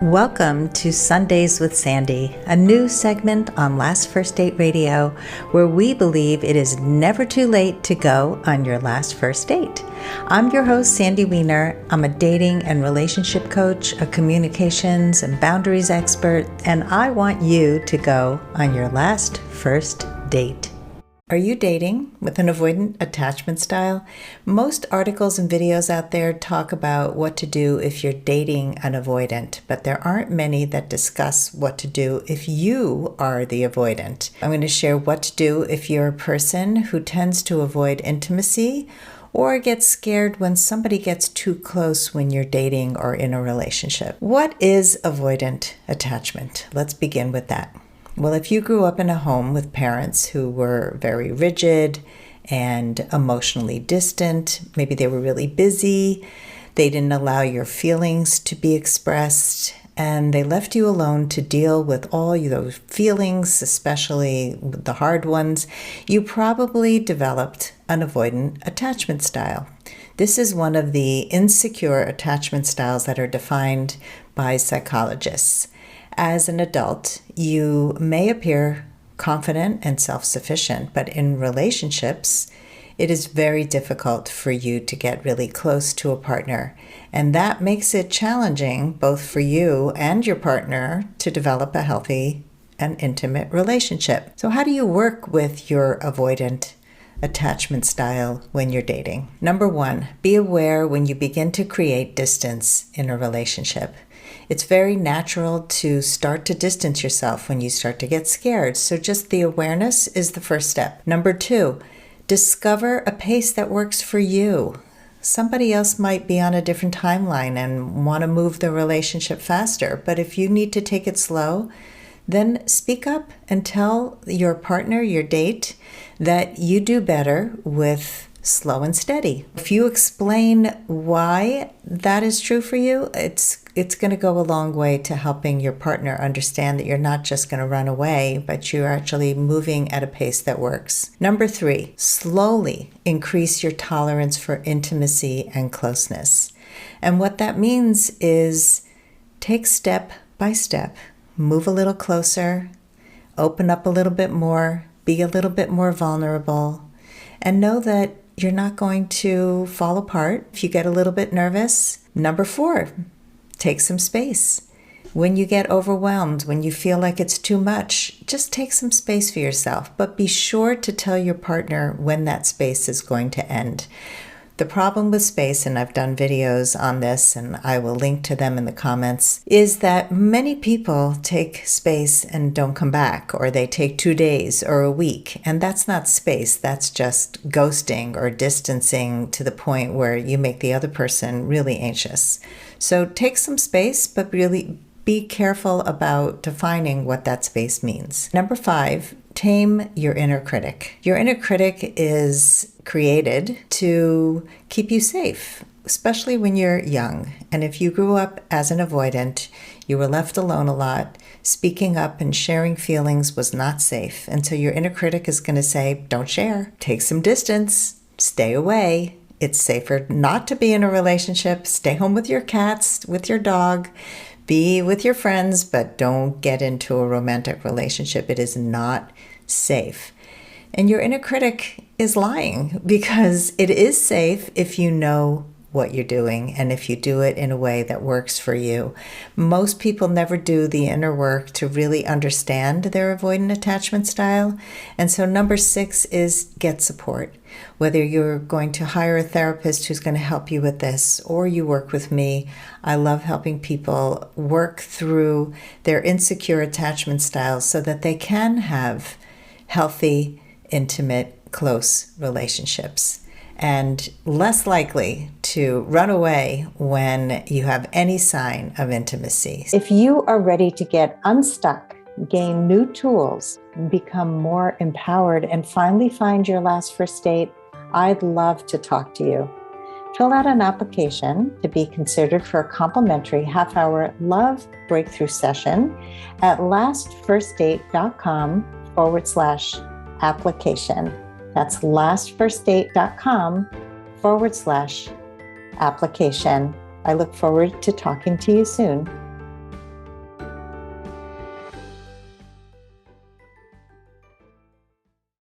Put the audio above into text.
Welcome to Sundays with Sandy, a new segment on Last First Date Radio where we believe it is never too late to go on your last first date. I'm your host, Sandy Weiner. I'm a dating and relationship coach, a communications and boundaries expert, and I want you to go on your last first date. Are you dating with an avoidant attachment style? Most articles and videos out there talk about what to do if you're dating an avoidant, but there aren't many that discuss what to do if you are the avoidant. I'm going to share what to do if you're a person who tends to avoid intimacy or gets scared when somebody gets too close when you're dating or in a relationship. What is avoidant attachment? Let's begin with that. Well, if you grew up in a home with parents who were very rigid and emotionally distant, maybe they were really busy, they didn't allow your feelings to be expressed, and they left you alone to deal with all those feelings, especially the hard ones, you probably developed an avoidant attachment style. This is one of the insecure attachment styles that are defined by psychologists. As an adult, you may appear confident and self-sufficient, but in relationships, it is very difficult for you to get really close to a partner. And that makes it challenging both for you and your partner to develop a healthy and intimate relationship. So how do you work with your avoidant attachment style when you're dating? Number one, be aware when you begin to create distance in a relationship. It's very natural to start to distance yourself when you start to get scared. So just the awareness is the first step. Number two, discover a pace that works for you. Somebody else might be on a different timeline and want to move the relationship faster. But if you need to take it slow, then speak up and tell your partner, your date, that you do better with slow and steady. If you explain why that is true for you, it's going to go a long way to helping your partner understand that you're not just going to run away, but you're actually moving at a pace that works. Number three, slowly increase your tolerance for intimacy and closeness. And what that means is take step by step, move a little closer, open up a little bit more, be a little bit more vulnerable, and know that you're not going to fall apart if you get a little bit nervous. Number four, take some space. When you get overwhelmed, when you feel like it's too much, just take some space for yourself, but be sure to tell your partner when that space is going to end. The problem with space, and I've done videos on this and I will link to them in the comments, is that many people take space and don't come back, or they take 2 days or a week. And that's not space, that's just ghosting or distancing to the point where you make the other person really anxious. So take some space, but really be careful about defining what that space means. Number five, tame your inner critic. Your inner critic is created to keep you safe, especially when you're young. And if you grew up as an avoidant, you were left alone a lot, speaking up and sharing feelings was not safe. And so your inner critic is going to say, don't share, take some distance, stay away. It's safer not to be in a relationship. Stay home with your cats, with your dog, be with your friends, but don't get into a romantic relationship. It is not safe. And your inner critic is lying, because it is safe if you know what you're doing and if you do it in a way that works for you. Most people never do the inner work to really understand their avoidant attachment style. And so number six is get support. Whether you're going to hire a therapist who's going to help you with this, or you work with me, I love helping people work through their insecure attachment styles so that they can have healthy, intimate, close relationships, and less likely to run away when you have any sign of intimacy. If you are ready to get unstuck, gain new tools, become more empowered, and finally find your last first date, I'd love to talk to you. Fill out an application to be considered for a complimentary half-hour love breakthrough session at lastfirstdate.com/application. That's lastfirstdate.com/application. I look forward to talking to you soon.